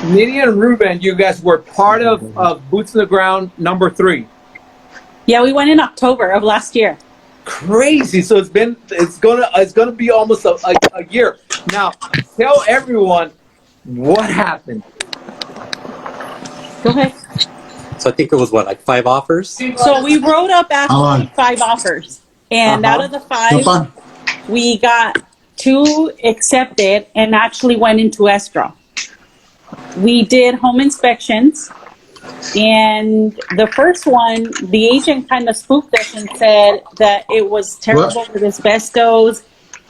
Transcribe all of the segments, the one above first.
Nidia and Ruben, you guys were part of Boots on the Ground #3. Yeah, we went in October of last year. Crazy. So it's gonna be almost a year. Now, tell everyone what happened. Go ahead. So I think it was what, like 5 offers? So we wrote up actually 5 offers. And out of the 5, we got 2 accepted and actually went into escrow. We did home inspections. And the first one, the agent kind of spooked us and said that it was terrible with asbestos.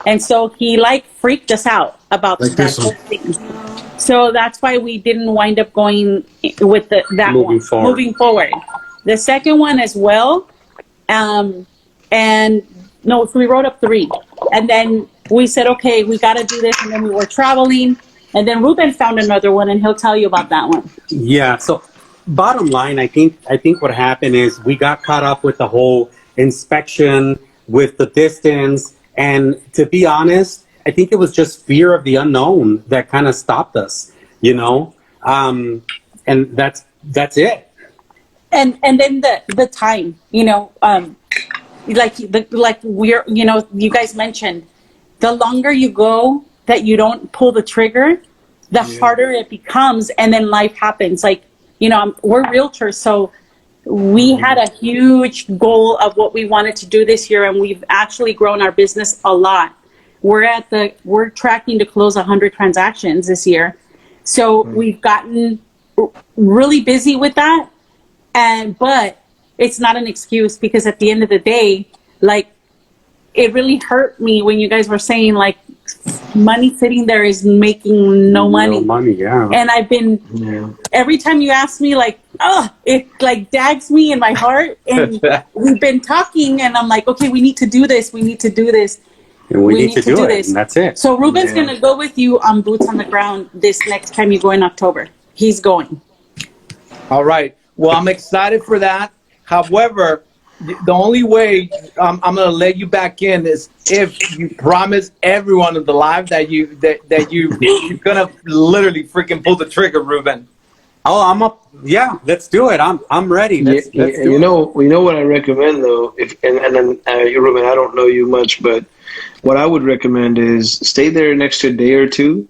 And so he freaked us out about that whole thing. So that's why we didn't wind up going with moving forward. The second one as well. So we wrote up 3. And then we said, okay, we got to do this. And then we were traveling. And then Ruben found another one, and he'll tell you about that one. Yeah. So bottom line, I think what happened is we got caught up with the whole inspection, with the distance. And to be honest, I think it was just fear of the unknown that kind of stopped us, and that's it. And then the time, you guys mentioned, the longer you go that you don't pull the trigger, the harder it becomes, and then life happens. We're realtors, so we had a huge goal of what we wanted to do this year, and we've actually grown our business a lot. We're tracking to close 100 transactions this year. So we've gotten really busy with that. But it's not an excuse, because at the end of the day, it really hurt me when you guys were saying money sitting there is making no money. No money, yeah. And I've been, every time you ask me, it dags me in my heart. And we've been talking, and I'm like, okay, we need to do this. We need to do this. And we need to do it, and that's it. So Ruben's going to go with you on Boots on the Ground this next time you go in October. He's going. All right. Well, I'm excited for that. However, the only way I'm going to let you back in is if you promise everyone in the live that you're going to literally freaking pull the trigger, Ruben. Oh, yeah, let's do it. I'm ready. Let's do it. You know what I recommend though, Ruben, I don't know you much, but what I would recommend is stay there an extra day or 2,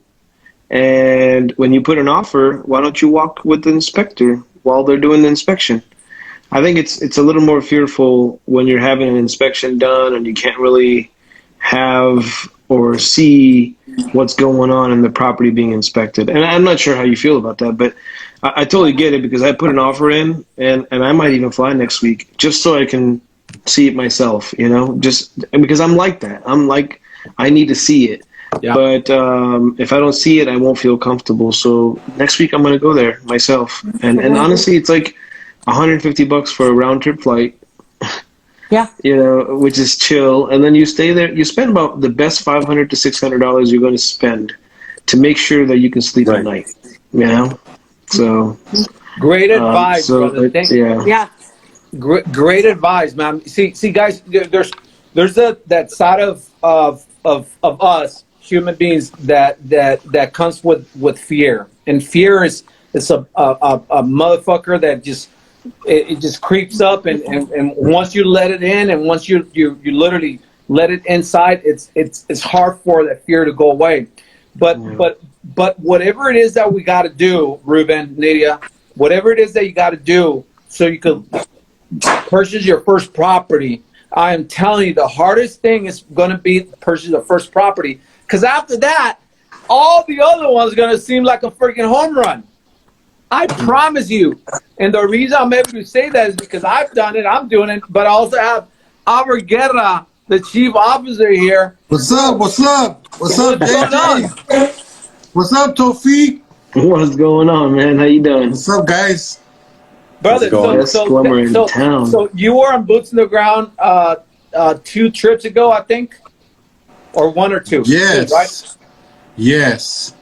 and when you put an offer, why don't you walk with the inspector while they're doing the inspection? I think it's a little more fearful when you're having an inspection done and you can't really have or see what's going on in the property being inspected. And I'm not sure how you feel about that, but I totally get it, because I put an offer in, and I might even fly next week just so I can see it myself, just because I'm like that. I'm like, I need to see it. Yeah. But if I don't see it, I won't feel comfortable. So next week I'm going to go there myself. And honestly, it's like $150 for a round trip flight. Yeah. Which is chill. And then you stay there. You spend about the best $500 to $600 you're going to spend to make sure that you can sleep at night. So great advice, brother. Yeah. Great advice, man. See, guys, there's that side of us human beings that comes with fear, and fear is a motherfucker that just creeps up, and once you let it in, and once you literally let it inside, it's hard for that fear to go away. But whatever it is that we got to do, Ruben, Nidia, whatever it is that you got to do so you could purchase your first property, I am telling you, the hardest thing is going to be to purchase the first property, because after that, all the other ones are going to seem like a freaking home run. I promise you. And the reason I'm able to say that is because I've done it, I'm doing it, but I also have Albert Guerra, the chief officer here. What's up? What's up? What's up, JJ? What's up, Tofik? What's going on, man? How you doing? What's up, guys? Brother, so you were on Boots on the Ground 2 trips ago, I think, or 1 or 2. Yes. 2, right? Yes.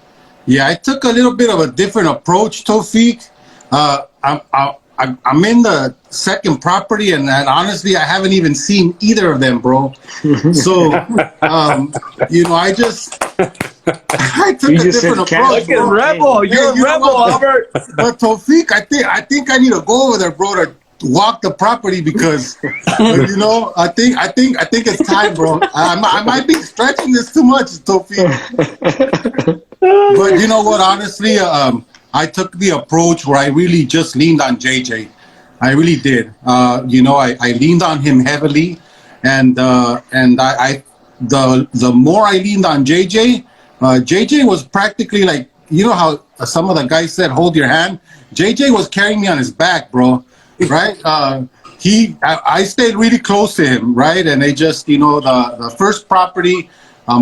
Yeah, I took a little bit of a different approach, Tofik. I'm in the second property, and honestly, I haven't even seen either of them, bro. So, I just I took You a just said different cash approach, Fucking bro. rebel. You're a You know rebel, what? Albert. But Tofik, I think I need to go over there, bro, to walk the property because, you know, I think it's time, bro. I might be stretching this too much, Tofik. But you know what? Honestly, I took the approach where I really just leaned on JJ. I really did. You know, I leaned on him heavily, and the more I leaned on JJ, JJ was practically like, you know how some of the guys said, "Hold your hand." JJ was carrying me on his back, bro. Right? I stayed really close to him, right? And they just, you know, the first property,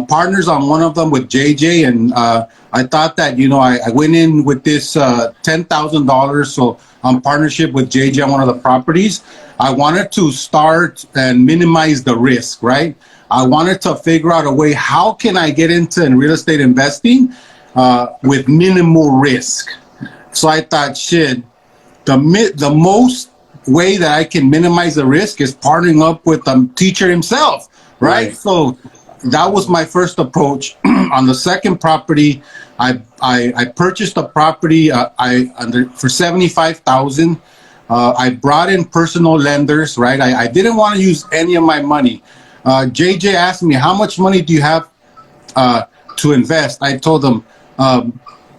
partners on one of them with JJ, and I thought that, you know, I went in with this $10,000, so partnership with JJ on one of the properties. I wanted to start and minimize the risk, right? I wanted to figure out a way, how can I get into real estate investing with minimal risk? So I thought, shit, the most way that I can minimize the risk is partnering up with the teacher himself, right? So that was my first approach. On the second property, I purchased a property for 75,000. I brought in personal lenders, right? I didn't want to use any of my money. JJ asked me, how much money do you have to invest? I told him,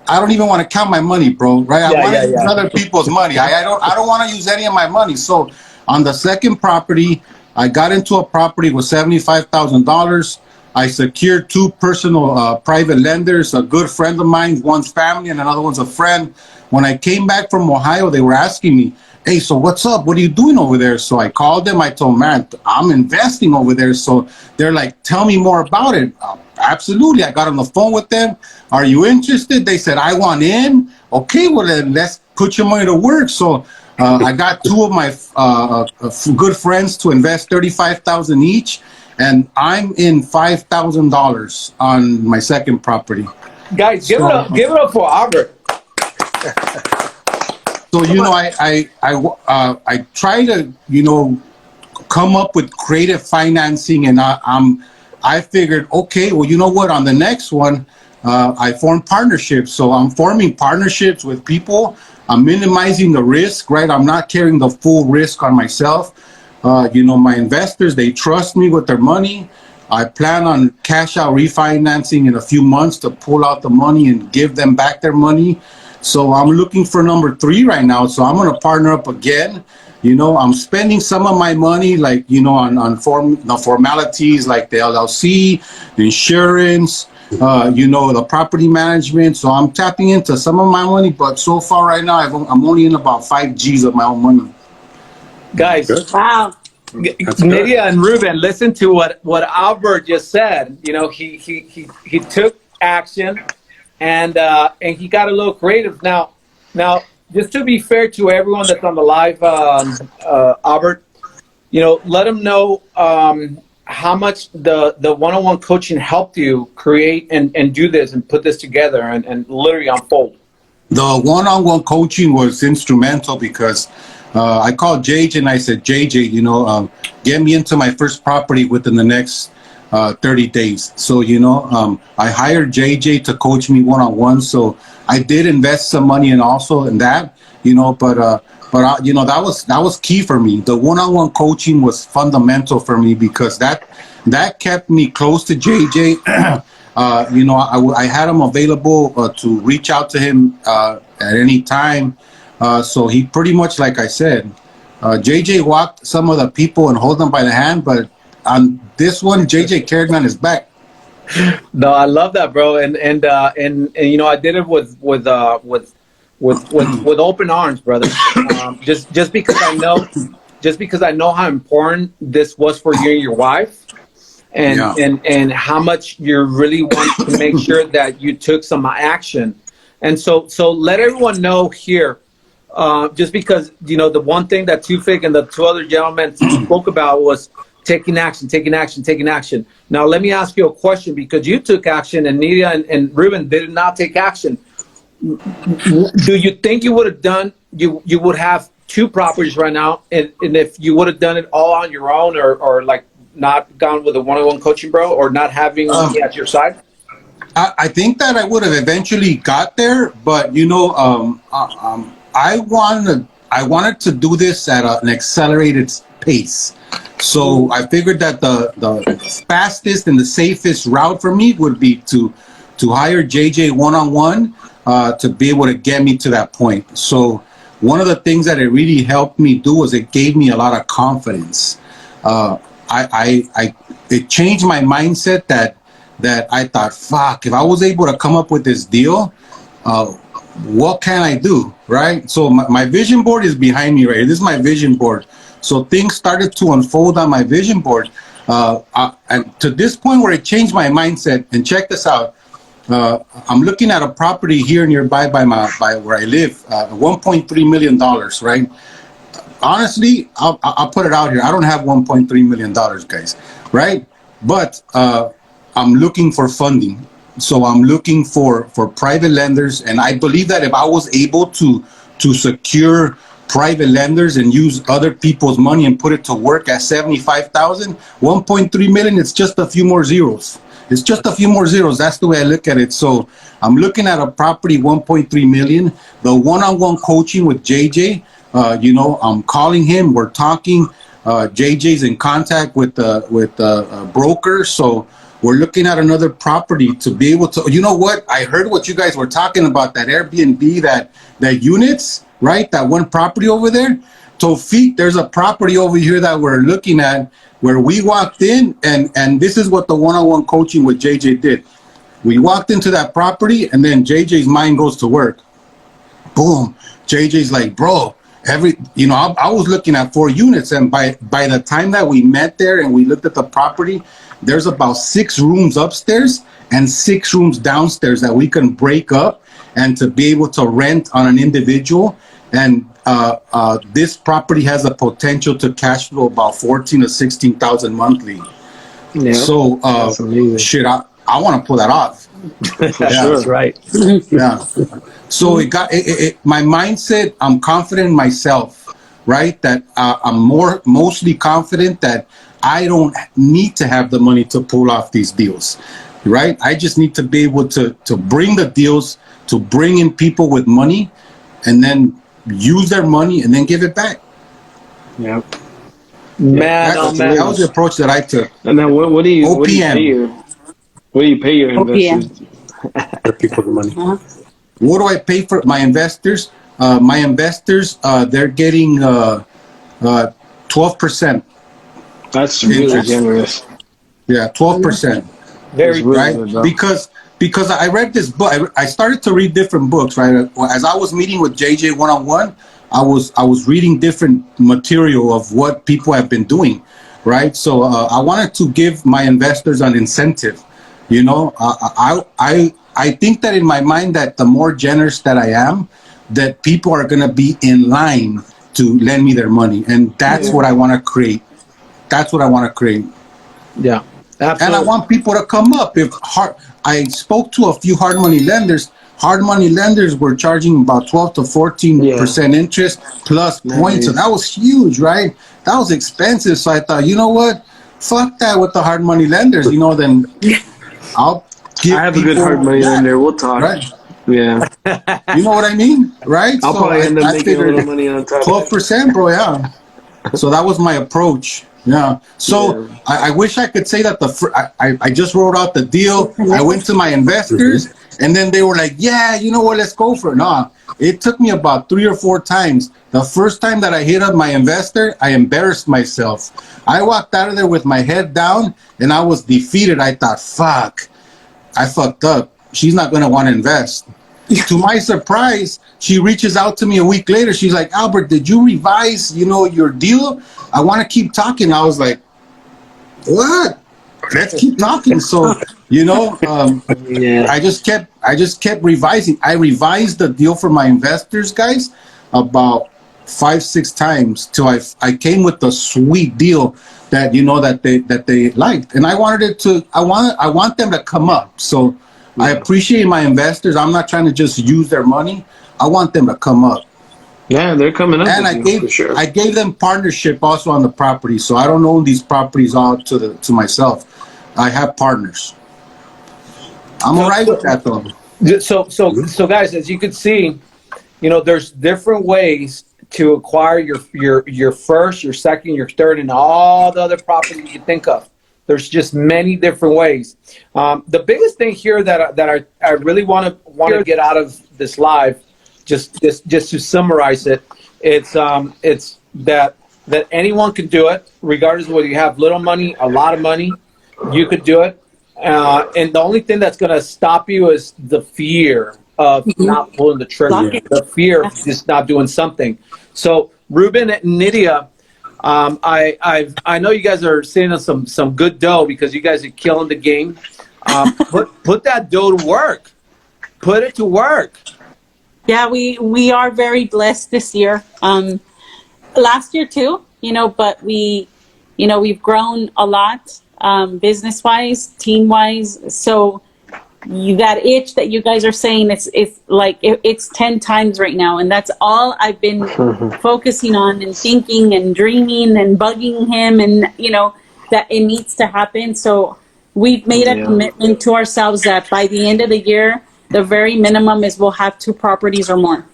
I don't even want to count my money, bro. Right? I want to use other people's money. I don't want to use any of my money. So on the second property, I got into a property with $75,000. I secured two personal private lenders, a good friend of mine, one's family and another one's a friend. When I came back from Ohio, they were asking me, hey, so what's up? What are you doing over there? So I called them. I told them, man, I'm investing over there. So they're like, tell me more about it. Absolutely. I got on the phone with them. Are you interested? They said, I want in. Okay, well, then let's put your money to work. So I got two of my good friends to invest $35,000 each. And I'm in $5,000 on my second property. Guys, give it up for Albert. So, you know, I try to, you know, come up with creative financing, and I figured, okay, well, you know what, on the next one, I formed partnerships. So I'm forming partnerships with people. I'm minimizing the risk, right? I'm not carrying the full risk on myself. You know, my investors, they trust me with their money. I plan on cash out refinancing in a few months to pull out the money and give them back their money. So I'm looking for number 3 right now. So I'm going to partner up again. You know, I'm spending some of my money, like, you know, on the formalities like the LLC, the insurance, you know, the property management. So I'm tapping into some of my money, but so far right now, I'm only in about 5 G's of my own money. Guys, Wow. Nydia and Ruben, listen to what Albert just said. You know, he took action, and he got a little creative. Now, just to be fair to everyone that's on the live, Albert, you know, let them know how much the one-on-one coaching helped you create and do this and put this together and literally unfold. The one-on-one coaching was instrumental because I called JJ and I said, JJ, you know, get me into my first property within the next 30 days. So, you know, I hired JJ to coach me one-on-one. So I did invest some money and also in that, you know, but you know, that was key for me. The one-on-one coaching was fundamental for me because that kept me close to JJ. You know, I had him available to reach out to him at any time. So he pretty much, like I said, JJ walked some of the people and hold them by the hand, but on this one, JJ carried me on his back. No, I love that, bro, and you know, I did it with open arms, brother. Just because I know how important this was for you and your wife, and how much you really want to make sure that you took some action, and so let everyone know here. Just because, you know, the one thing that Tufik and the two other gentlemen spoke about was taking action. Now, let me ask you a question, because you took action and Nydia and Ruben did not take action. Do you think you would have done, you would have 2 properties right now, and if you would have done it all on your own, or like not gone with a one-on-one coaching, bro, or not having me at your side? I think that I would have eventually got there, but I wanted to do this at an accelerated pace. So I figured that the fastest and the safest route for me would be to hire JJ one-on-one to be able to get me to that point. So one of the things that it really helped me do was it gave me a lot of confidence. It changed my mindset that I thought, fuck, if I was able to come up with this deal, what can I do, right? So my vision board is behind me right here. This is my vision board. So things started to unfold on my vision board. And to this point where it changed my mindset, and check this out. I'm looking at a property here nearby by where I live, $1.3 million, right? Honestly, I'll put it out here. I don't have $1.3 million, guys, right? But I'm looking for funding. So I'm looking for private lenders. And I believe that if I was able to secure private lenders and use other people's money and put it to work at 75,000, 1.3 million, it's just a few more zeros. It's just a few more zeros. That's the way I look at it. So I'm looking at a property, 1.3 million, the one-on-one coaching with JJ. I'm calling him. We're talking. JJ's in contact with the broker. So we're looking at another property to be able to, you know what? I heard what you guys were talking about, that Airbnb, that units, right? That one property over there. Tofik, there's a property over here that we're looking at where we walked in, and this is what the one-on-one coaching with JJ did. We walked into that property, and then JJ's mind goes to work. Boom. JJ's like, bro, I was looking at 4 units, and by the time that we met there and we looked at the property, there's about 6 rooms upstairs and 6 rooms downstairs that we can break up and to be able to rent on an individual. And this property has a potential to cash flow about 14 to 16,000 monthly. Yeah. So shit, I want to pull that off. For sure. That's right. Yeah. So my mindset, I'm confident in myself, right? That I'm mostly confident that I don't need to have the money to pull off these deals, right? I just need to be able to bring the deals, to bring in people with money, and then use their money and then give it back. Yep. That was the approach that I took. And then what do you pay your investors? People the money. Uh-huh. What do I pay for my investors? My investors, they're getting 12%. That's really generous. Yeah, 12%. Very right. Because I read this book. I started to read different books. Right, as I was meeting with JJ one-on-one, I was reading different material of what people have been doing. Right. So I wanted to give my investors an incentive. I think that in my mind that the more generous that I am, that people are going to be in line to lend me their money. And that's what I want to create. That's what I want to create. Yeah, absolutely. And I want people to come up. I spoke to a few hard money lenders. Hard money lenders were charging about 12 to 14% interest plus points. So that was huge, right? That was expensive. So I thought, you know what? Fuck that with the hard money lenders. Then I'll give I have a good hard money lender. We'll talk. Right. Yeah. You know what I mean? Right? I'll probably end up making a little money on top 12%, bro, yeah. So that was my approach. Yeah. So I wish I could say that I just wrote out the deal. I went to my investors, and then they were like, yeah, you know what, let's go for it. No, it took me about 3 or 4 times. The first time that I hit up my investor, I embarrassed myself. I walked out of there with my head down, and I was defeated. I thought, fuck, I fucked up. She's not going to want to invest. To my surprise, she reaches out to me a week later. She's like, Albert, did you revise, your deal? I want to keep talking. I was like, what? Let's keep talking. So, I just kept revising. I revised the deal for my investors, guys, about 5-6 times till I came with the sweet deal that that they liked. And I wanted I want them to come up. So I appreciate my investors. I'm not trying to just use their money. I want them to come up. Yeah, they're coming up. And I gave them partnership also on the property. So I don't own these properties all to myself. I have partners. I'm all right with that though. So guys, as you can see, there's different ways to acquire your first, your second, your third, and all the other properties you can think of. There's just many different ways. The biggest thing here that I really want to get out of this live, just to summarize it, it's that anyone can do it, regardless of whether you have little money, a lot of money, you could do it. And the only thing that's going to stop you is the fear of not pulling the trigger, the fear of just not doing something. So Ruben and Nydia, I know you guys are seeing some good dough because you guys are killing the game. Put that dough to work. Put it to work. Yeah, we are very blessed this year. Last year too, but we've grown a lot, business wise, team wise. So that itch that you guys are saying, it's like it's 10 times right now, and that's all I've been focusing on and thinking and dreaming and bugging him, and that it needs to happen. So we've made a commitment to ourselves that by the end of the year, the very minimum is we'll have 2 properties or more.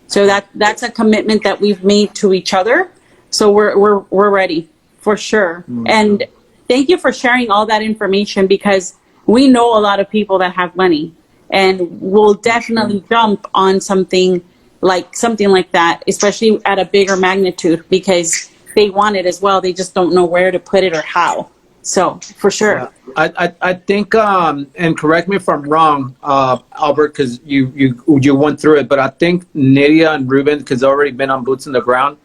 So that's a commitment that we've made to each other. So we're ready for sure. And thank you for sharing all that information, because we know a lot of people that have money, and we'll definitely jump on something like that, especially at a bigger magnitude, because they want it as well. They just don't know where to put it or how. So for sure. Yeah. I think, and correct me if I'm wrong, Albert, because you went through it, but I think Nydia and Ruben, because they've already been on boots on the ground,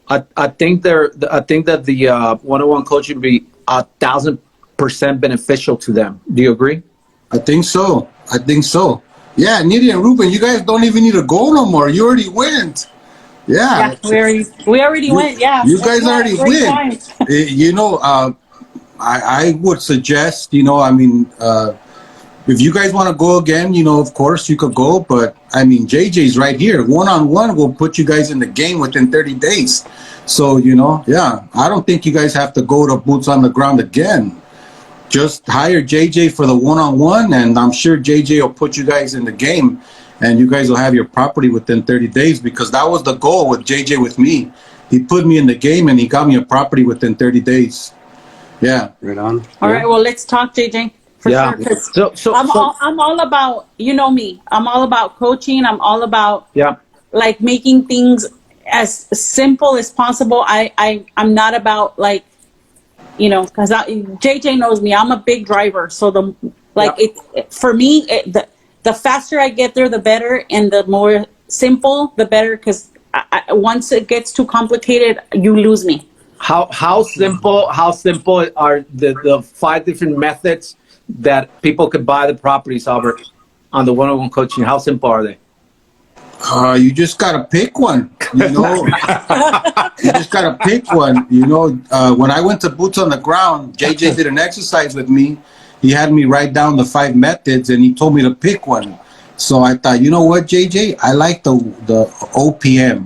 I think that the one-on-one coaching would be 1,000% beneficial to them. Do you agree? I think so. Yeah, Nydia and Ruben, you guys don't even need to go no more. You already went. Yeah. We already went. Yeah. You guys already went. I would suggest, if you guys want to go again, of course you could go. But I mean, JJ's right here. One-on-one will put you guys in the game within 30 days. So, I don't think you guys have to go to boots on the ground again. Just hire JJ for the one-on-one, and I'm sure JJ will put you guys in the game, and you guys will have your property within 30 days, because that was the goal with JJ with me. He put me in the game, and he got me a property within 30 days. Yeah. Right on. All right. Well, let's talk, JJ. For sure. So I'm all about, me. I'm all about coaching. I'm all about like making things as simple as possible. I'm not about because JJ knows me. I'm a big driver. So for me, the faster I get there, the better, and the more simple, the better. Because once it gets too complicated, you lose me. How simple are the 5 different methods that people could buy the properties, Albert, on the one-on-one coaching? How simple are they? You just gotta pick one. You just gotta pick one. When I went to boots on the ground, JJ did an exercise with me. He had me write down the 5 methods, and he told me to pick one. So I thought, you know what, JJ, I like the OPM.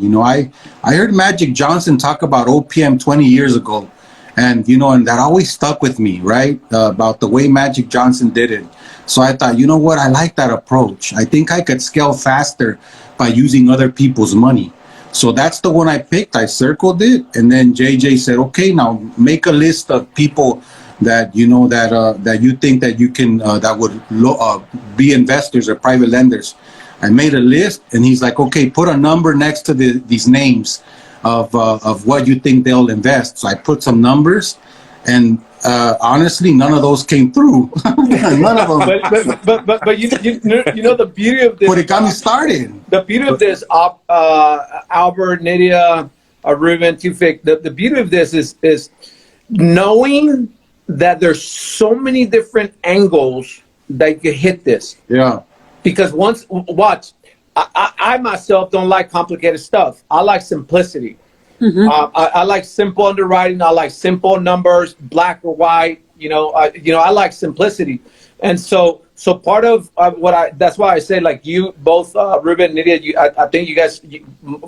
I heard Magic Johnson talk about OPM 20 years ago, and and that always stuck with me, right? About the way Magic Johnson did it. So I thought, you know what, I like that approach. I think I could scale faster by using other people's money. So that's the one I picked. I circled it, and then JJ said, okay, now make a list of people that that you think that you can that would be investors or private lenders. I made a list, and he's like, okay, put a number next to these names of what you think they'll invest. So I put some numbers, and honestly, none of those came through. None of them. But the beauty of this. But it got me started. The beauty of this, Albert, Nydia, Ruben, Tufik. The beauty of this is knowing that there's so many different angles that you hit this. Yeah. Because I myself don't like complicated stuff. I like simplicity. I like simple underwriting. I like simple numbers, black or white. I like simplicity. And so part of that's why I say, like, you both, Ruben and Nydia, I think you guys,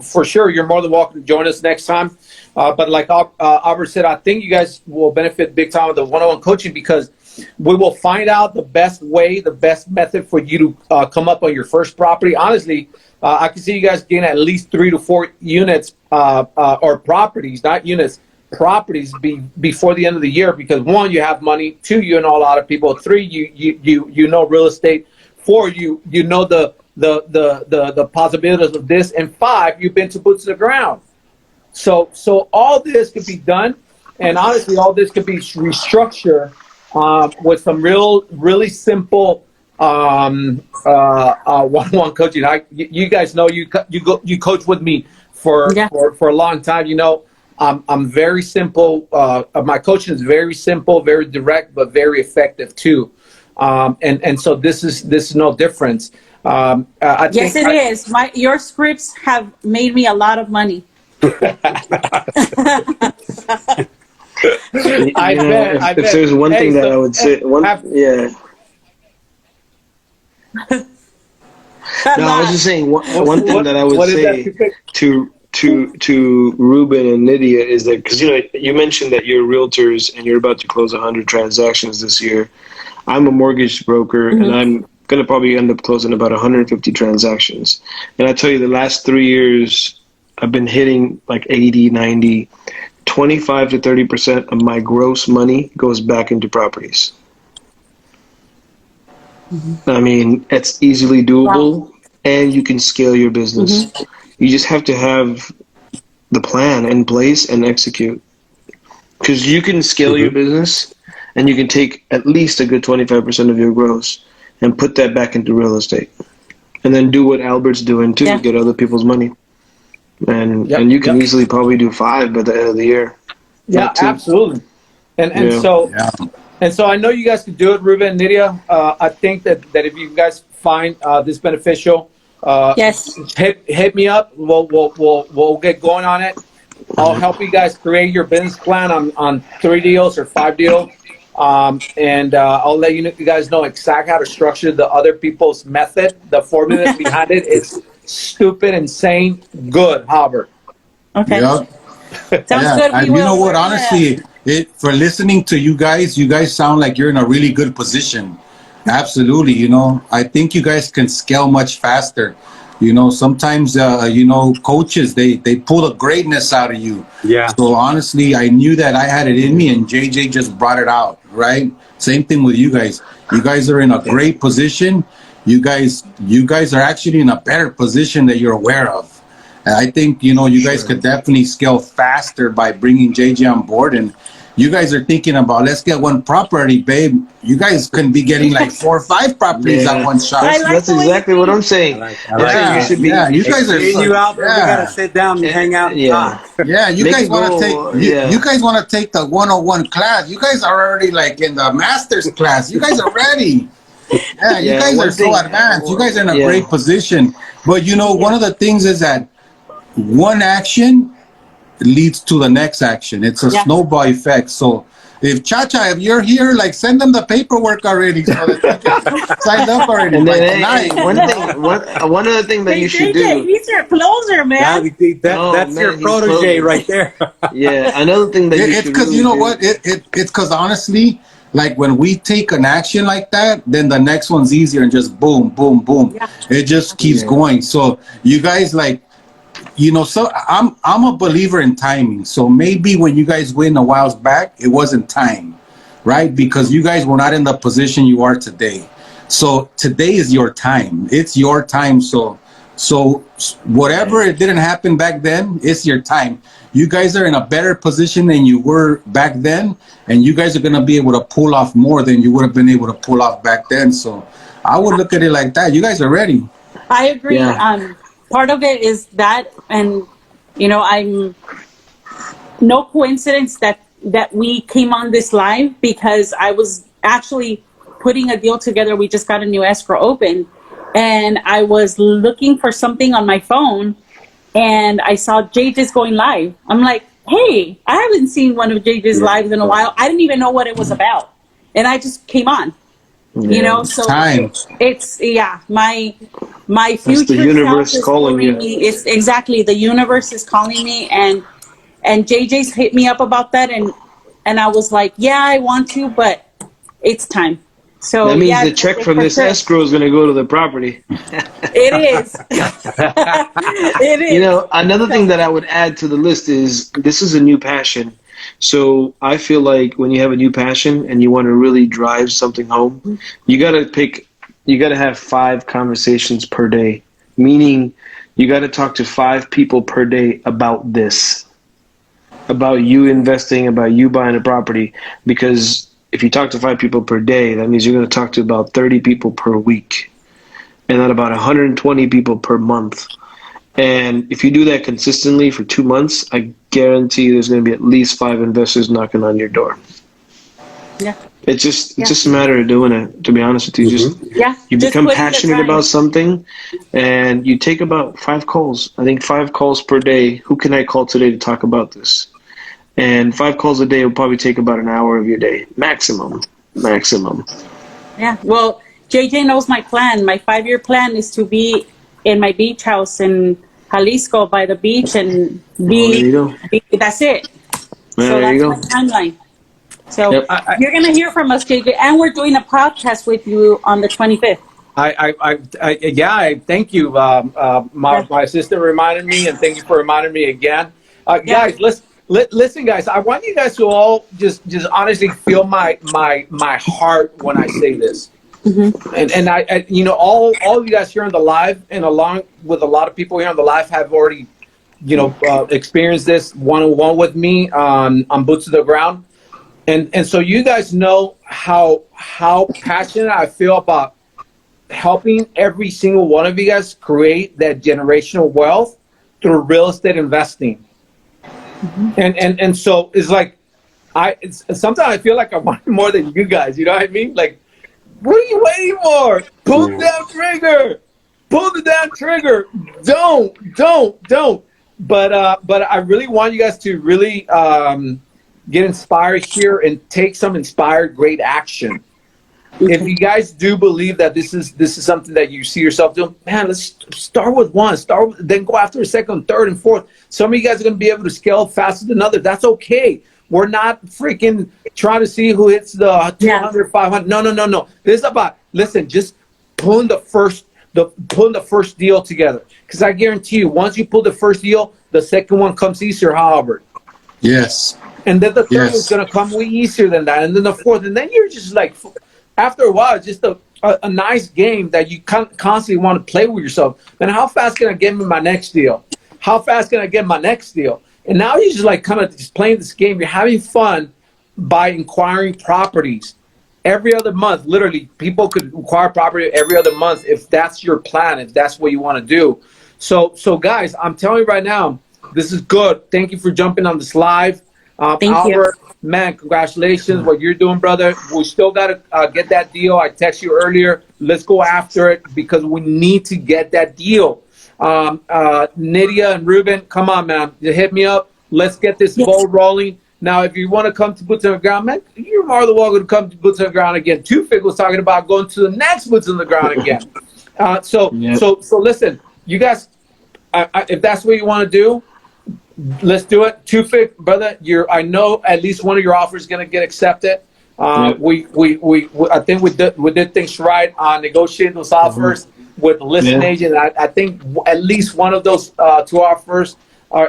for sure, you're more than welcome to join us next time. But like Albert said, I think you guys will benefit big time with the one-on-one coaching, because We will find out the best way, the best method for you to come up on your first property. Honestly, I can see you guys getting at least 3 to 4 units or properties, not units, properties before the end of the year, because 1, you have money, 2, you know a lot of people, 3, you know real estate, 4, you know the possibilities of this, and 5, you've been to boots to the ground. So all this could be done, and honestly, all this could be restructured with some really simple one-on-one coaching. You guys know you coach with me for a long time. You know, I'm very simple. My coaching is very simple, very direct, but very effective too. And so this is no difference. Yes, it is. Your scripts have made me a lot of money. I bet. If there's one thing that I would say, No, I was just saying one thing that I would say to Ruben and Nydia is that, because you mentioned that you're realtors and you're about to close 100 transactions this year. I'm a mortgage broker, and I'm going to probably end up closing about 150 transactions. And I tell you, the last 3 years, I've been hitting like 80, 90, 25 to 30% of my gross money goes back into properties. I mean, it's easily doable, and you can scale your business. You just have to have the plan in place and execute. Because you can scale your business, and you can take at least a good 25% of your gross and put that back into real estate. And then do what Albert's doing too, get other people's money. And you can easily probably do 5 by the end of the year. Yeah, absolutely. And so I know you guys can do it, Ruben and Nydia. I think that if you guys find this beneficial, hit me up. We'll get going on it. I'll help you guys create your business plan on 3 deals or 5 deals. And I'll let you guys know exactly how to structure the other people's method. The formula behind it is stupid, insane, good, Albert. Okay. Yep. Sounds good. And you know what? Honestly, for listening to you guys sound like you're in a really good position. Absolutely. I think you guys can scale much faster. Sometimes, coaches, they pull the greatness out of you. Yeah. So honestly, I knew that I had it in me, and JJ just brought it out, right? Same thing with you guys. You guys are in a great position. You guys are actually in a better position that you're aware of. And I think, you guys could definitely scale faster by bringing JJ on board. And you guys are thinking about, let's get 1 property, babe. You guys couldn't be getting like 4 or 5 properties at one shot. That's exactly what I'm saying. You guys are. You out there, we gotta sit down and hang out. And talk. You guys want to take. You guys want to take the 101 class. You guys are already like in the master's class. You guys are ready. Yeah, you guys are so advanced. You guys are in a great position. But one of the things is that one action leads to the next action. It's a snowball effect. So if Chacha, if you're here, like send them the paperwork already so that they can sign up already. And then one other thing that you should do. He's your closer, man. That's your protege right there. Another thing that it's because what? It's because honestly, like when we take an action like that, then the next one's easier and just boom, boom, boom. Yeah. It just keeps going. So you guys so I'm a believer in timing. So maybe when you guys win a while back, it wasn't time, right? Because you guys were not in the position you are today. So today is your time. It's your time. So whatever it didn't happen back then, it's your time. You guys are in a better position than you were back then, and you guys are going to be able to pull off more than you would have been able to pull off back then. So I would look at it like that. You guys are ready. I agree. Part of it is that, and I'm no coincidence that we came on this live, because I was actually putting a deal together. We just got a new escrow open, and I was looking for something on my phone, and I saw JJ's going live. I'm like, hey, I haven't seen one of JJ's lives in a while. I didn't even know what it was about, and I just came on. So time. It's my future the universe self is calling you. Me. It's exactly, the universe is calling me, and JJ's hit me up about that, and I was like, yeah, I want to, but it's time. So That means yeah, the check from for this sure. escrow is going to go to the property. It is. It is. You know, another thing that I would add to the list is this is a new passion. So I feel like when you have a new passion and you want to really drive something home, you got to have 5 conversations per day, meaning you got to talk to 5 people per day about this, about you investing, about you buying a property. Because if you talk to 5 people per day, that means you're going to talk to about 30 people per week, and then about 120 people per month. And if you do that consistently for 2 months, I guarantee there's going to be at least 5 investors knocking on your door. Yeah. It's just a matter of doing it. To be honest with you, you just become putting the passionate time. about something, and you take about 5 calls. I think 5 calls per day. Who can I call today to talk about this? And 5 calls a day will probably take about an hour of your day, maximum. Yeah. Well, JJ knows my plan. My 5-year plan is to be in my beach house in Jalisco by the beach and There you go. that's it. Yeah, So there you that's go. my timeline. So Yep. you're going to hear from us, JJ, and we're doing a podcast with you on the 25th. Thank you. My assistant reminded me, and thank you for reminding me again. Guys, listen, guys. I want you guys to all just honestly feel my heart when I say this. And I you know, all of you guys here on the live, and along with a lot of people here on the live, have already, experienced this one-on-one with me on boots to the ground, and so you guys know how passionate I feel about helping every single one of you guys create that generational wealth through real estate investing. And so it's like sometimes I feel like I want more than you guys. You know what I mean? Like, what are you waiting for? Pull the damn trigger. Pull the damn trigger. Don't. But I really want you guys to really get inspired here and take some inspired great action. If you guys do believe that this is something that you see yourself doing, man, let's start with one. Then go after a second, third, and fourth. Some of you guys are going to be able to scale faster than others. That's okay. We're not freaking trying to see who hits the 200, 500. No. This is about, listen, just pulling the first deal together. Because I guarantee you, once you pull the first deal, the second one comes easier, however. Yes. And then the third one's going to come way easier than that. And then the fourth. And then you're just like, after a while, it's just a nice game that you constantly want to play with yourself. Then how fast can I get me my next deal? How fast can I get my next deal? And now you're just like kind of just playing this game. You're having fun by inquiring properties every other month. Literally, people could acquire property every other month if that's your plan, if that's what you want to do. So guys, I'm telling you right now, this is good. Thank you for jumping on this live. Thank you. Man, congratulations, what you're doing, brother. We still got to get that deal. I texted you earlier. Let's go after it because we need to get that deal. Nydia and Ruben, come on, man. You hit me up. Let's get this ball rolling. Now, if you want to come to Boots on the Ground, man, you're more than welcome to come to Boots on the Ground again. Tufik was talking about going to the next Boots on the Ground again. So listen, you guys, if that's what you want to do, let's do it. Tufik, brother, I know at least one of your offers is going to get accepted. I think we did things right on negotiating those offers with the listing agent. I think at least one of those 2 offers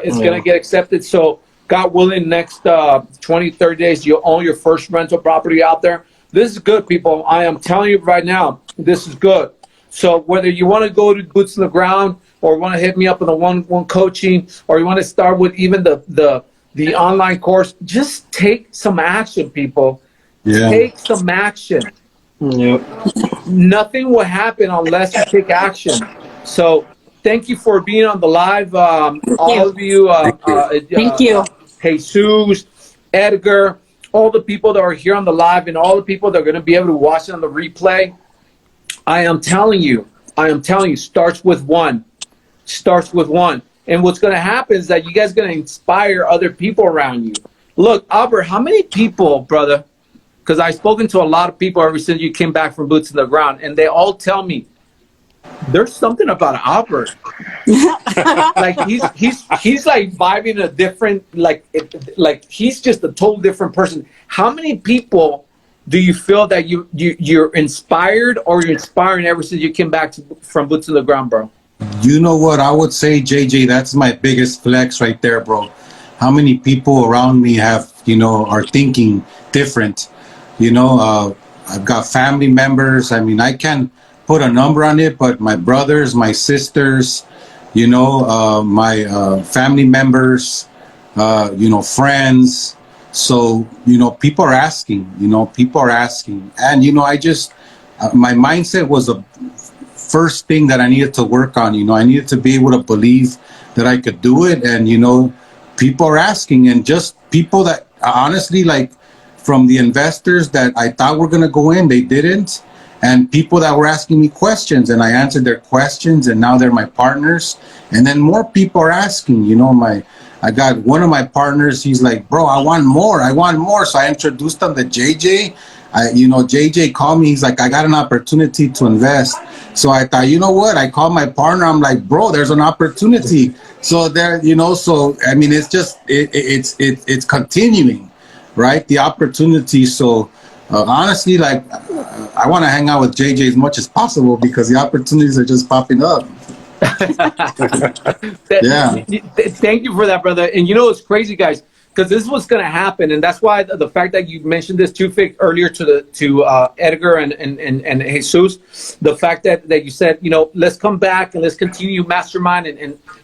is going to get accepted. So God willing, next 20, 30 days, you'll own your first rental property out there. This is good, people. I am telling you right now, this is good. So whether you want to go to Boots on the Ground or want to hit me up on the one coaching, or you want to start with even the online course, just take some action, people. Yeah. Take some action. Yep. Nothing will happen unless you take action. So thank you for being on the live. All of you. Thank you. Jesus, Edgar, all the people that are here on the live, and all the people that are going to be able to watch it on the replay. I am telling you, starts with one. And what's going to happen is that you guys are going to inspire other people around you. Look, Albert, how many people, brother, because I've spoken to a lot of people ever since you came back from Boots on the Ground, and they all tell me, there's something about Albert. Like he's like vibing a different, like he's just a total different person. How many people do you feel that you're inspired, or you're inspiring ever since you came back from boots on the ground, bro? You know what I would say, JJ? That's my biggest flex right there, bro. How many people around me have, are thinking different? I've got family members. I mean, I can't put a number on it, but my brothers, my sisters, my family members, friends. So, people are asking, And, I just, my mindset was a first thing that I needed to work on. I needed to be able to believe that I could do it. And, people are asking, and just people that honestly, like, from the investors that I thought were going to go in, they didn't. And people that were asking me questions, and I answered their questions, and now they're my partners. And then more people are asking, I got one of my partners, he's like, bro, I want more. So I introduced him to JJ. JJ called me, he's like, I got an opportunity to invest. So I thought, you know what? I called my partner, I'm like, bro, there's an opportunity. So there, so, I mean, it's just, it's continuing, right? The opportunity. So honestly, like, I want to hang out with JJ as much as possible because the opportunities are just popping up. Yeah. Thank you for that, brother. And it's crazy, guys, because this is what's going to happen, and that's why the fact that you mentioned this too, Fig, earlier to Edgar and Jesus, the fact that you said, let's come back and let's continue mastermind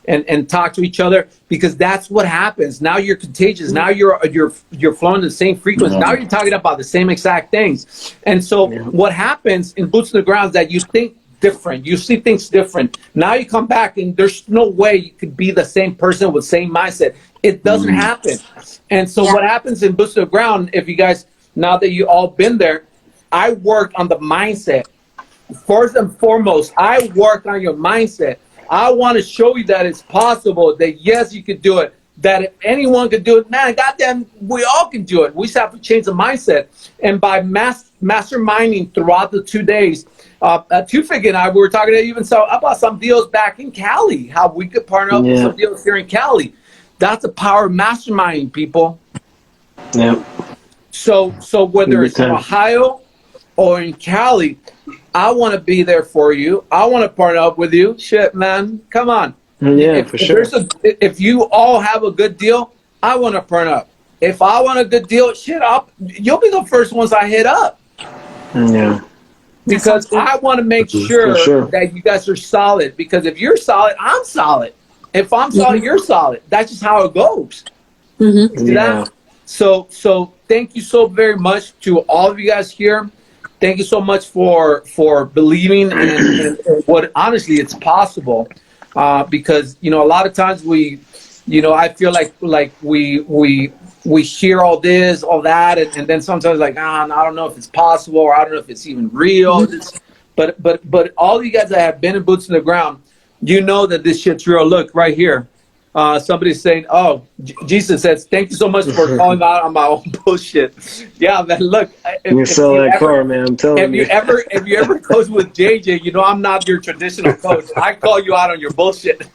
and talk to each other, because that's what happens. Now you're contagious. Now you're flowing the same frequency. Now you're talking about the same exact things. And so what happens in boots on the ground is that you think different. You see things different. Now you come back and there's no way you could be the same person with same mindset. It doesn't happen. And so what happens in boots on the ground, if you guys, now that you all been there, I work on the mindset. First and foremost, I work on your mindset. I want to show you that it's possible, that yes, you could do it, that if anyone could do it, man, goddamn, we all can do it. We just have to change the mindset. And by masterminding throughout the 2 days, Tufik and I, we were talking even about some deals back in Cali, how we could partner up with some deals here in Cali. That's the power of masterminding, people. Yeah. So whether it's in Ohio or in Cali, I want to be there for you. I want to partner up with you. Shit, man, come on. Yeah, for sure. If you all have a good deal, I want to partner up. If I want a good deal, shit, you'll be the first ones I hit up. Yeah. Because I want to make sure that you guys are solid. Because if you're solid, I'm solid. If I'm solid, you're solid. That's just how it goes. See that? So thank you so very much to all of you guys here. Thank you so much for believing in what honestly it's possible. Because a lot of times I feel like we hear all this, all that, and then sometimes like, I don't know if it's possible, or I don't know if it's even real. But all you guys that have been in boots on the ground, that this shit's real. Look right here. Somebody's saying, "Oh, Jesus says, thank you so much for calling out on my own bullshit." Yeah, man. Look, you sell that car, man. I'm telling you. If you ever coach with JJ, I'm not your traditional coach. I call you out on your bullshit,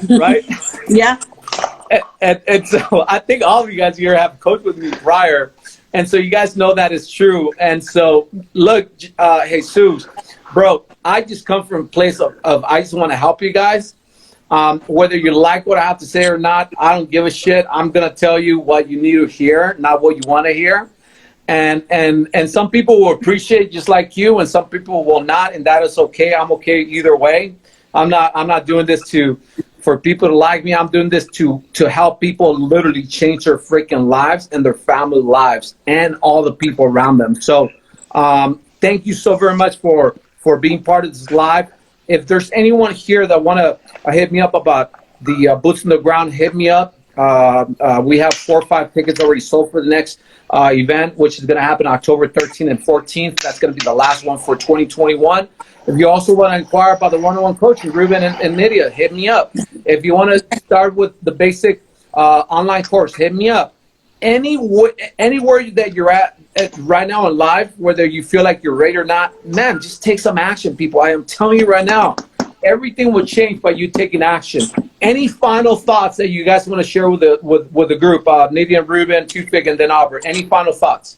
right? Yeah. And so I think all of you guys here have coached with me prior, and so you guys know that is true. And so look, Jesus, bro, I just come from a place of I just want to help you guys. Whether you like what I have to say or not, I don't give a shit. I'm gonna tell you what you need to hear, not what you want to hear. And some people will appreciate just like you, and some people will not, and that is okay. I'm okay either way. I'm not doing this for people to like me. I'm doing this to help people literally change their freaking lives and their family lives and all the people around them. So thank you so very much for being part of this live. If there's anyone here that want to hit me up about the boots on the ground, hit me up. We have 4 or 5 tickets already sold for the next event, which is going to happen October 13th and 14th. That's going to be the last one for 2021. If you also want to inquire about the one-on-one coaching, Ruben and Nydia, hit me up. If you want to start with the basic online course, hit me up. Anywhere that you're at right now in live, whether you feel like you're ready or not, man, just take some action, people. I am telling you right now, everything will change by you taking action. Any final thoughts that you guys want to share with the group? Nydia and Ruben, Toothpick, and then Albert. Any final thoughts?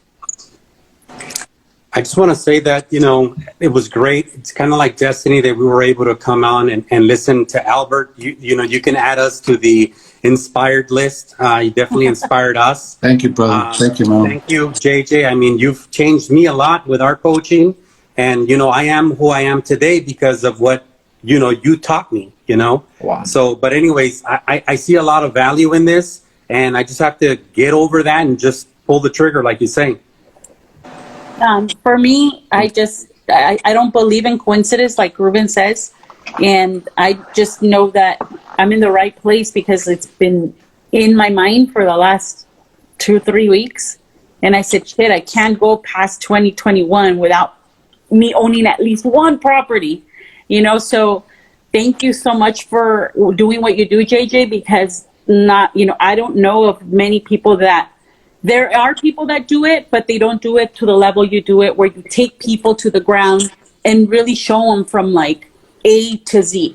I just want to say that, it was great. It's kind of like destiny that we were able to come on and listen to Albert. You can add us to the inspired list. You definitely inspired us. Thank you, brother. Thank you, man. Thank you, JJ. I mean, you've changed me a lot with our coaching. And, I am who I am today because of what, you taught me, Wow. So, but anyways, I see a lot of value in this. And I just have to get over that and just pull the trigger, like you're saying. For me, I don't believe in coincidence, like Ruben says. And I just know that I'm in the right place because it's been in my mind for the last 2-3 weeks. And I said, shit, I can't go past 2021 without me owning at least one property, So thank you so much for doing what you do, JJ, because I don't know of many people that. There are people that do it, but they don't do it to the level you do it, where you take people to the ground and really show them from like A to Z,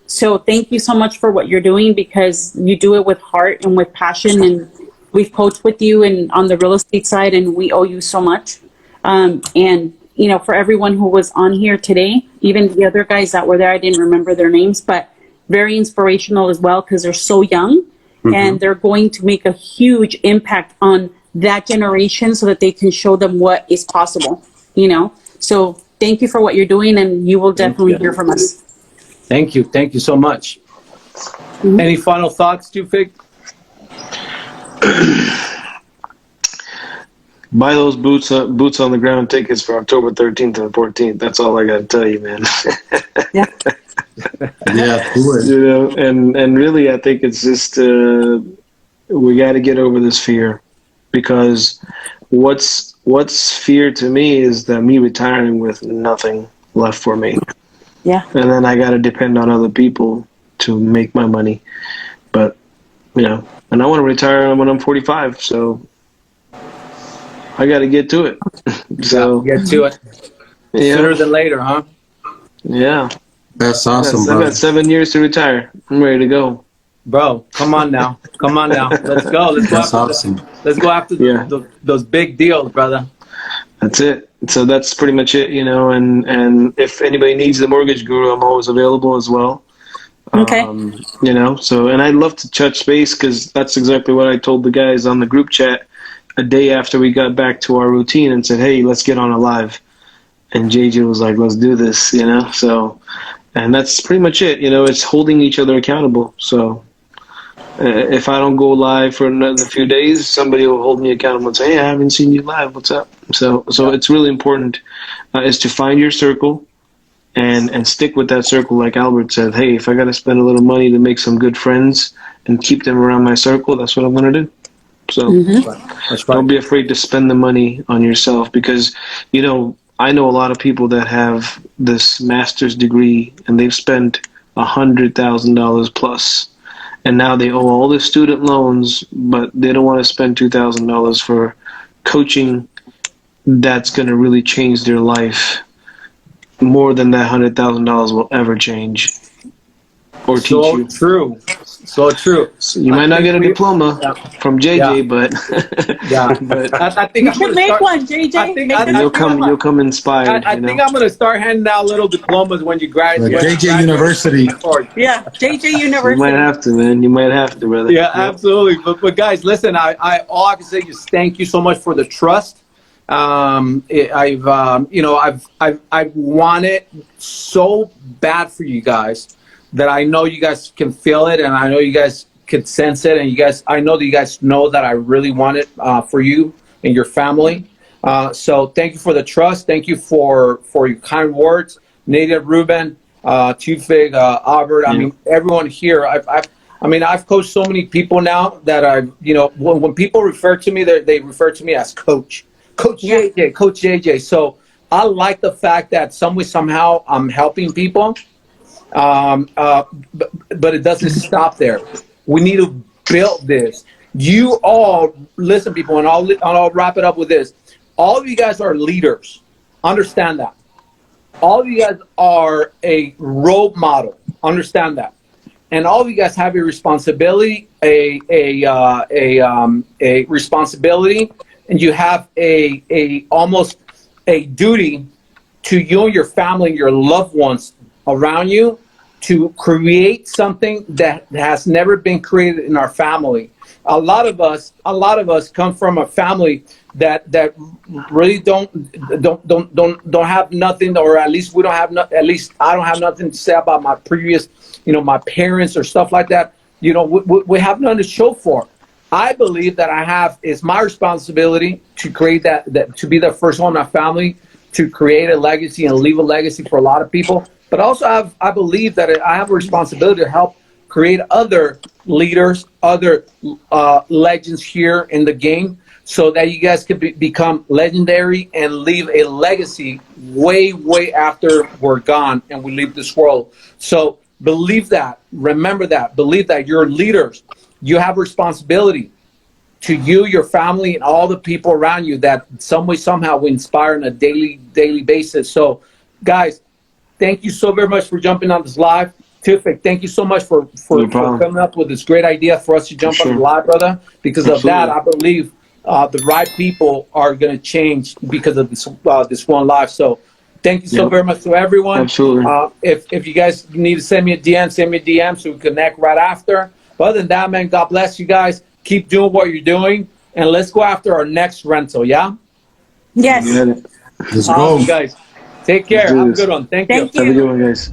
So thank you so much for what you're doing, because you do it with heart and with passion. And we've coached with you and on the real estate side, and we owe you so much. And, for everyone who was on here today, even the other guys that were there, I didn't remember their names, but very inspirational as well, because they're so young. And they're going to make a huge impact on that generation so that they can show them what is possible, So thank you for what you're doing, and you will definitely hear from us. Thank you. Thank you so much. Any final thoughts, Fig? Buy those boots on the ground tickets for October 13th and 14th. That's all I got to tell you, man. Yeah. Yeah, do it. And really, I think it's just we got to get over this fear, because what's fear to me is that me retiring with nothing left for me. Yeah. And then I got to depend on other people to make my money. But and I want to retire when I'm 45, so I got to get to it. So Get to it sooner than later, huh? Yeah. That's awesome, I bro. got 7 years to retire. I'm ready to go. Bro, come on now. Let's go. That's awesome. Let's go after those big deals, brother. That's it. So that's pretty much it, and if anybody needs the mortgage guru, I'm always available as well. Okay. So, and I'd love to touch base, because that's exactly what I told the guys on the group chat a day after we got back to our routine, and said, hey, let's get on a live. And JJ was like, let's do this, so, and that's pretty much it. It's holding each other accountable. So if I don't go live for another few days, somebody will hold me accountable and say, hey, I haven't seen you live. What's up? So it's really important is to find your circle and stick with that circle. Like Albert said, hey, if I got to spend a little money to make some good friends and keep them around my circle, that's what I'm going to do. So That's right. Don't be afraid to spend the money on yourself, because, I know a lot of people that have this master's degree and they've spent $100,000 plus. And now they owe all the student loans, but they don't want to spend $2,000 for coaching that's going to really change their life more than that $100,000 will ever change or teach you. So true. So you might not get a diploma from JJ, but I think You should make one, JJ. you'll come inspired. I think I'm gonna start handing out little diplomas when you graduate. JJ University. Yeah, JJ University. You might have to, man. You might have to, brother. Yeah, absolutely. But guys, listen. All I can say is thank you so much for the trust. I've wanted so bad for you guys that I know you guys can feel it, and I know you guys can sense it, and I know that you guys know that I really want it for you and your family. So thank you for the trust. Thank you for your kind words, Nadia, Ruben, Tufig, Albert. I mean, everyone here. I've coached so many people now that when people refer to me, they refer to me as Coach JJ. So I like the fact that somehow I'm helping people. But it doesn't stop there. We need to build this. You all, listen, people, and I'll wrap it up with this. All of you guys are leaders. Understand that. All of you guys are a role model. Understand that. And all of you guys have a responsibility, a responsibility and you have a almost a duty to you and your family and your loved ones around you to create something that has never been created in our family. A lot of us come from a family that really don't have nothing, or at least we don't have at least I don't have nothing to say about my previous, my parents or stuff like that. We have nothing to show for. I believe that it's my responsibility to create that to be the first one in my family to create a legacy and leave a legacy for a lot of people. But also I believe that I have a responsibility to help create other leaders, other legends here in the game, so that you guys could become legendary and leave a legacy way, way after we're gone and we leave this world. So believe that, remember that, believe that you're leaders. You have a responsibility to you, your family, and all the people around you that some way, somehow we inspire on a daily basis. So guys, thank you so very much for jumping on this live. Tifik, thank you so much for coming up with this great idea for us to jump on the live, brother. Because of that, I believe the right people are going to change because of this one live. So thank you so very much to everyone. Absolutely. If you guys need to send me a DM so we connect right after. But other than that, man, God bless you guys. Keep doing what you're doing, and let's go after our next rental, yeah? Yes. Let's go. Guys. Take care. Have a good one. Thank you. Thank you. Have a good one, guys.